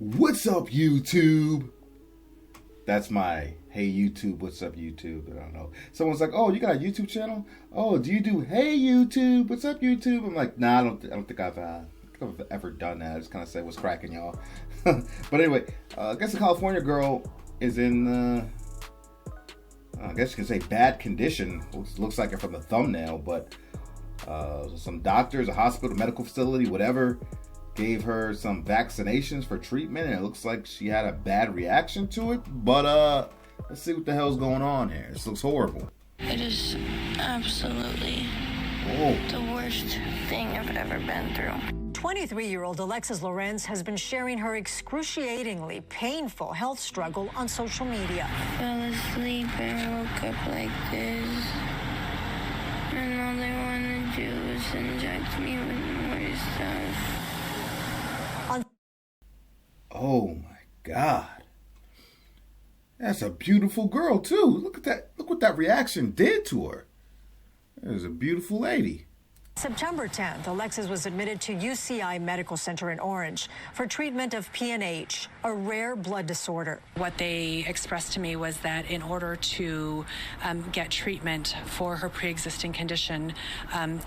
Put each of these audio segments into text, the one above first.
What's up, YouTube? That's my hey YouTube, what's up YouTube? I don't know. Someone's like, oh, you got a YouTube channel? Oh, do you do hey YouTube? What's up YouTube? I'm like, nah, I don't think I've ever done that. I just kind of say what's cracking, y'all. But anyway, I guess the California girl is in I guess you can say bad condition. Looks like it from the thumbnail, but some doctors, a hospital, medical facility, whatever, gave her some vaccinations for treatment, and it looks like she had a bad reaction to it. But let's see what the hell's going on here. This looks horrible. It is absolutely the worst thing I've ever been through. 23-year-old Alexis Lorenz has been sharing her excruciatingly painful health struggle on social media. I fell asleep and woke up like this, and all they want to do is inject me with more stuff. Oh my God. That's a beautiful girl too. Look at that. Look what that reaction did to her. There's a beautiful lady. September 10th, Alexis was admitted to UCI Medical Center in Orange for treatment of PNH, a rare blood disorder. What they expressed to me was that in order to get treatment for her pre-existing condition,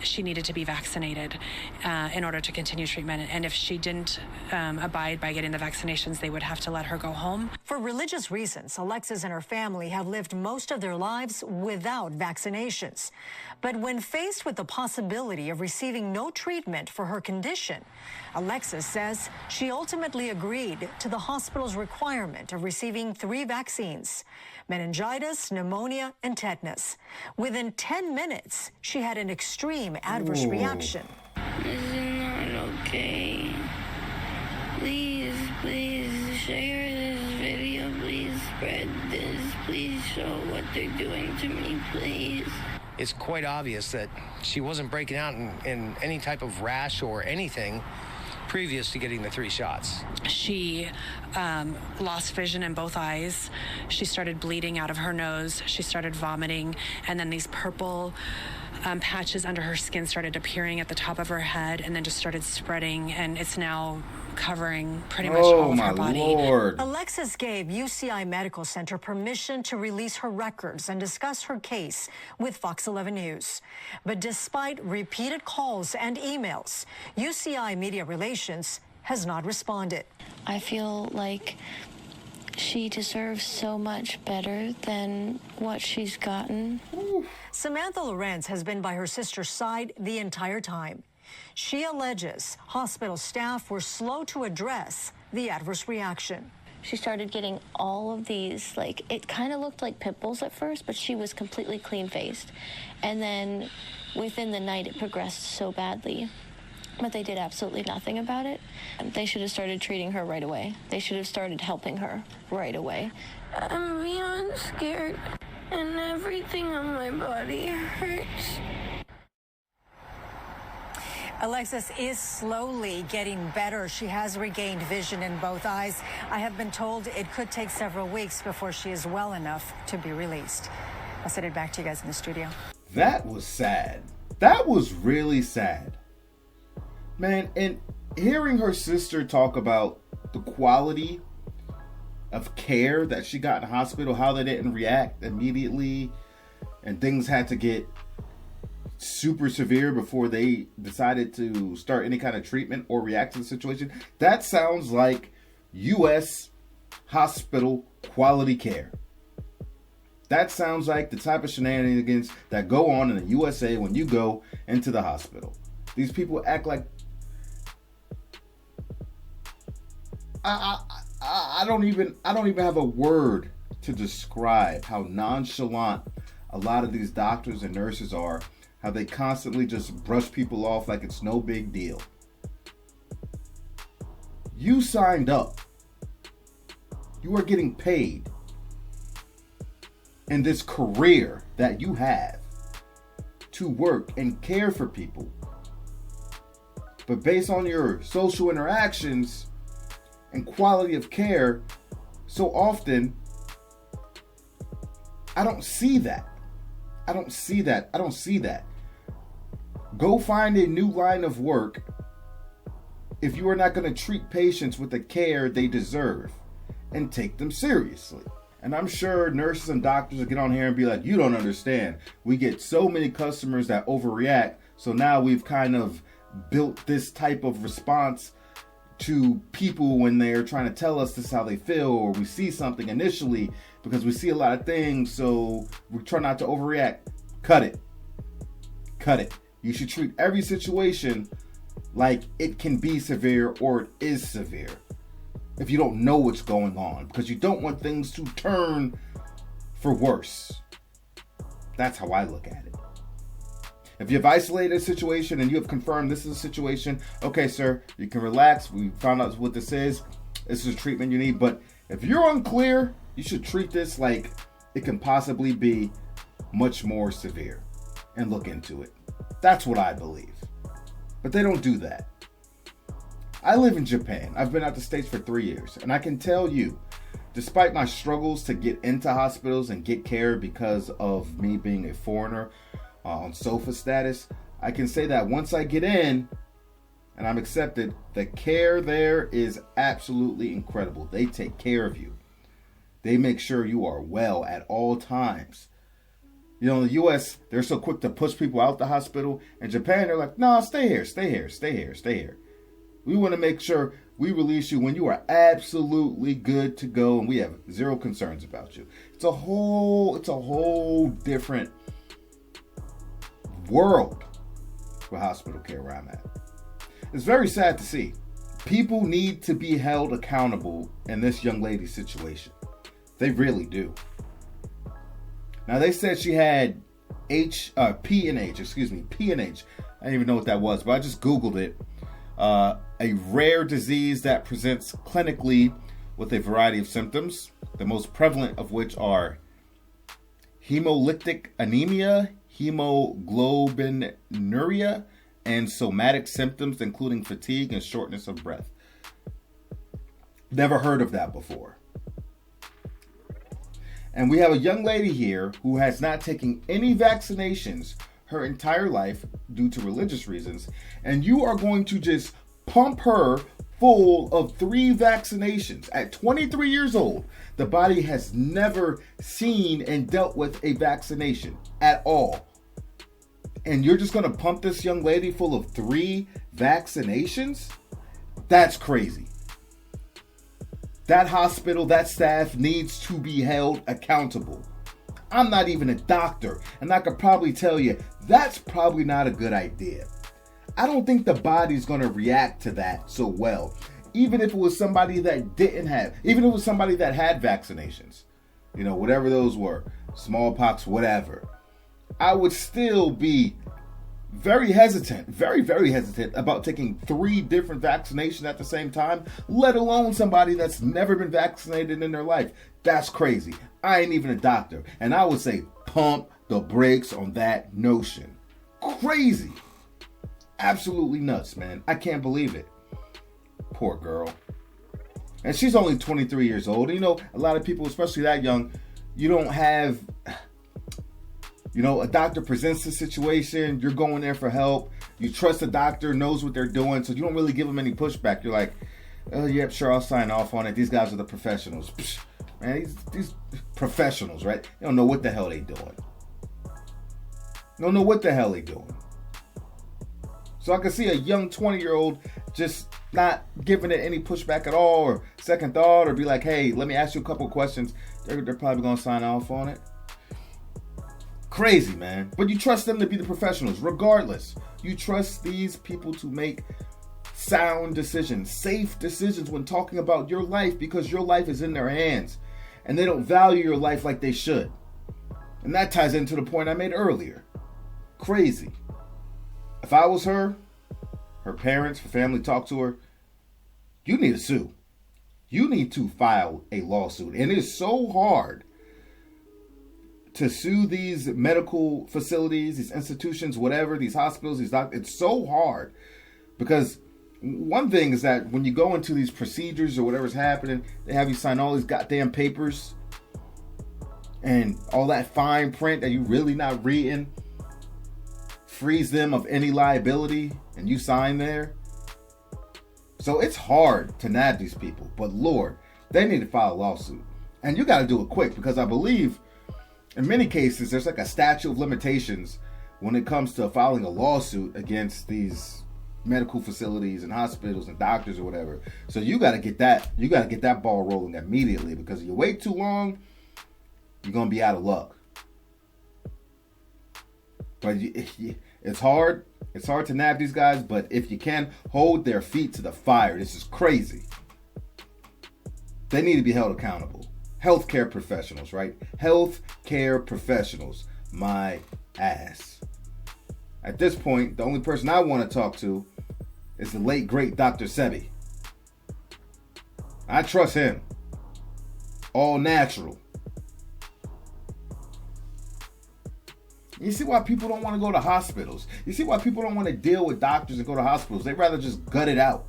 she needed to be vaccinated in order to continue treatment. And if she didn't abide by getting the vaccinations, they would have to let her go home. For religious reasons, Alexis and her family have lived most of their lives without vaccinations. But when faced with the possibility of receiving no treatment for her condition, Alexis says she ultimately agreed to the hospital's requirement of receiving 3 vaccines: meningitis, pneumonia, and tetanus. Within 10 minutes, she had an extreme adverse reaction. This is not okay. Please share this video. Please spread this. Please show what they're doing to me, please. It's quite obvious that she wasn't breaking out in any type of rash or anything previous to getting the 3 shots. She lost vision in both eyes. She started bleeding out of her nose. She started vomiting, and then these purple patches under her skin started appearing at the top of her head, and then just started spreading, and it's now covering pretty much all of her body. Lord. Alexis gave UCI Medical Center permission to release her records and discuss her case with Fox 11 News. But despite repeated calls and emails, UCI Media Relations has not responded. I feel like she deserves so much better than what she's gotten. Samantha Lorenz has been by her sister's side the entire time. She alleges hospital staff were slow to address the adverse reaction. She started getting all of these, it kind of looked like pimples at first, but she was completely clean-faced. And then within the night, it progressed so badly. But they did absolutely nothing about it. They should have started treating her right away. They should have started helping her right away. I'm beyond scared, and everything on my body hurts. Alexis is slowly getting better. She has regained vision in both eyes. I have been told it could take several weeks before she is well enough to be released. I'll send it back to you guys in the studio. That was sad. That was really sad. Man, and hearing her sister talk about the quality of care that she got in the hospital, how they didn't react immediately, and things had to get super severe before they decided to start any kind of treatment or react to the situation. That sounds like U.S. hospital quality care. That sounds like the type of shenanigans that go on in the USA when you go into the hospital. These people act like I don't even have a word to describe how nonchalant a lot of these doctors and nurses are. How they constantly just brush people off like it's no big deal. You signed up. You are getting paid in this career that you have to work and care for people. But based on your social interactions and quality of care, so often, I don't see that. I don't see that. Go find a new line of work if you are not going to treat patients with the care they deserve and take them seriously. And I'm sure nurses and doctors will get on here and be like, you don't understand. We get so many customers that overreact. So now we've kind of built this type of response to people when they're trying to tell us this is how they feel, or we see something initially because we see a lot of things. So we try not to overreact. Cut it. Cut it. You should treat every situation like it can be severe or it is severe if you don't know what's going on, because you don't want things to turn for worse. That's how I look at it. If you've isolated a situation and you have confirmed this is a situation, okay, sir, you can relax. We found out what this is. This is a treatment you need. But if you're unclear, you should treat this like it can possibly be much more severe and look into it. That's what I believe. But they don't do that. I live in Japan. I've been out the States for 3 years. And I can tell you, despite my struggles to get into hospitals and get care because of me being a foreigner on SOFA status, I can say that once I get in and I'm accepted, the care there is absolutely incredible. They take care of you. They make sure you are well at all times. You know, in the U.S., they're so quick to push people out the hospital. In Japan, they're like, no, stay here, stay here, stay here, stay here. We want to make sure we release you when you are absolutely good to go and we have zero concerns about you. It's a whole different world for hospital care where I'm at. It's very sad to see. People need to be held accountable in this young lady's situation. They really do. Now, they said she had PNH. I didn't even know what that was, but I just Googled it. A rare disease that presents clinically with a variety of symptoms, the most prevalent of which are hemolytic anemia, hemoglobinuria, and somatic symptoms including fatigue and shortness of breath. Never heard of that before. And we have a young lady here who has not taken any vaccinations her entire life due to religious reasons, and you are going to just pump her full of 3 vaccinations at 23 years old. The body has never seen and dealt with a vaccination at all. And you're just going to pump this young lady full of 3 vaccinations? That's crazy. That hospital, that staff needs to be held accountable. I'm not even a doctor, and I could probably tell you that's probably not a good idea. I don't think the body's going to react to that so well. Even if it was somebody that even if it was somebody that had vaccinations, you know, whatever those were, smallpox, whatever, I would still be very hesitant, very, very hesitant about taking 3 different vaccinations at the same time, let alone somebody that's never been vaccinated in their life. That's crazy. I ain't even a doctor. And I would say pump the brakes on that notion. Crazy. Absolutely nuts, man. I can't believe it. Poor girl. And she's only 23 years old. You know, a lot of people, especially that young, you don't have, you know, a doctor presents a situation, you're going there for help, you trust the doctor, knows what they're doing, so you don't really give them any pushback. You're like, oh, yep, sure, I'll sign off on it. These guys are the professionals. Psh, man, these professionals, right? They don't know what the hell they doing. Don't know what the hell they doing. So I can see a young 20-year-old just not giving it any pushback at all or second thought or be like, hey, let me ask you a couple questions. They're probably going to sign off on it. Crazy, man. But you trust them to be the professionals regardless. You trust these people to make sound decisions, safe decisions when talking about your life because your life is in their hands and they don't value your life like they should. And that ties into the point I made earlier. Crazy. If I was her parents, her family talked to her, you need to sue. You need to file a lawsuit. And it is so hard to sue these medical facilities, these institutions, whatever, these hospitals, these doctors. It's so hard because one thing is that when you go into these procedures or whatever's happening, they have you sign all these goddamn papers and all that fine print that you really not reading. Frees them of any liability and you sign there. So it's hard to nab these people. But Lord, they need to file a lawsuit. And you got to do it quick, because I believe in many cases there's like a statute of limitations when it comes to filing a lawsuit against these medical facilities and hospitals and doctors or whatever. So you got to get that ball rolling immediately, because if you wait too long, you're going to be out of luck. But it's hard. It's hard to nab these guys, but if you can, hold their feet to the fire. This is crazy. They need to be held accountable. Healthcare professionals, right? Healthcare professionals. My ass. At this point, the only person I want to talk to is the late, great Dr. Sebi. I trust him. All natural. You see why people don't want to go to hospitals. You see why people don't want to deal with doctors and go to hospitals. They'd rather just gut it out.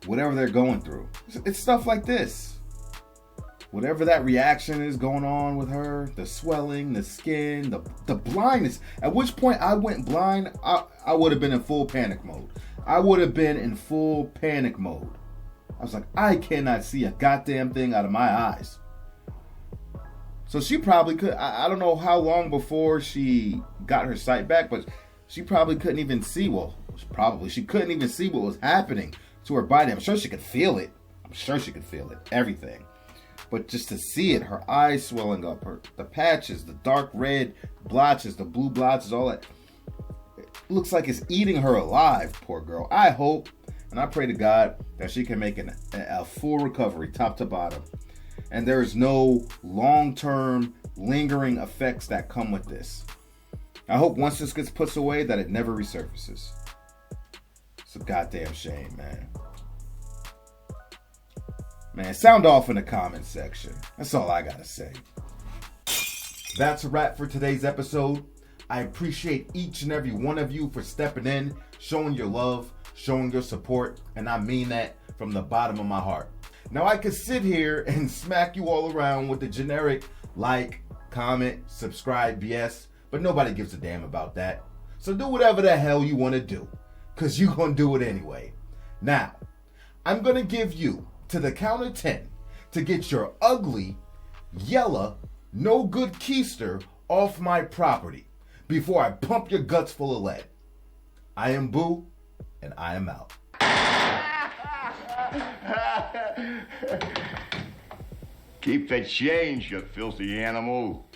Whatever they're going through. It's stuff like this. Whatever that reaction is going on with her, the swelling, the skin, the blindness. At which point I went blind, I would have been in full panic mode. I was like, I cannot see a goddamn thing out of my eyes. So she probably could, I don't know how long before she got her sight back, but she probably couldn't even see, she couldn't even see what was happening to her body. I'm sure she could feel it. Everything. But just to see it, her eyes swelling up, the patches, the dark red blotches, the blue blotches, all that. It looks like it's eating her alive, poor girl. I hope, and I pray to God, that she can make a full recovery, top to bottom. And there is no long-term lingering effects that come with this. I hope once this gets put away that it never resurfaces. It's a goddamn shame, man. Man, sound off in the comments section. That's all I gotta say. That's a wrap for today's episode. I appreciate each and every one of you for stepping in, showing your love, showing your support, and I mean that from the bottom of my heart. Now, I could sit here and smack you all around with the generic like, comment, subscribe BS, but nobody gives a damn about that. So do whatever the hell you want to do, because you're going to do it anyway. Now, I'm going to give you to the count of 10 to get your ugly, yellow, no good keister off my property before I pump your guts full of lead. I am Boo, and I am out. Keep the change, you filthy animal.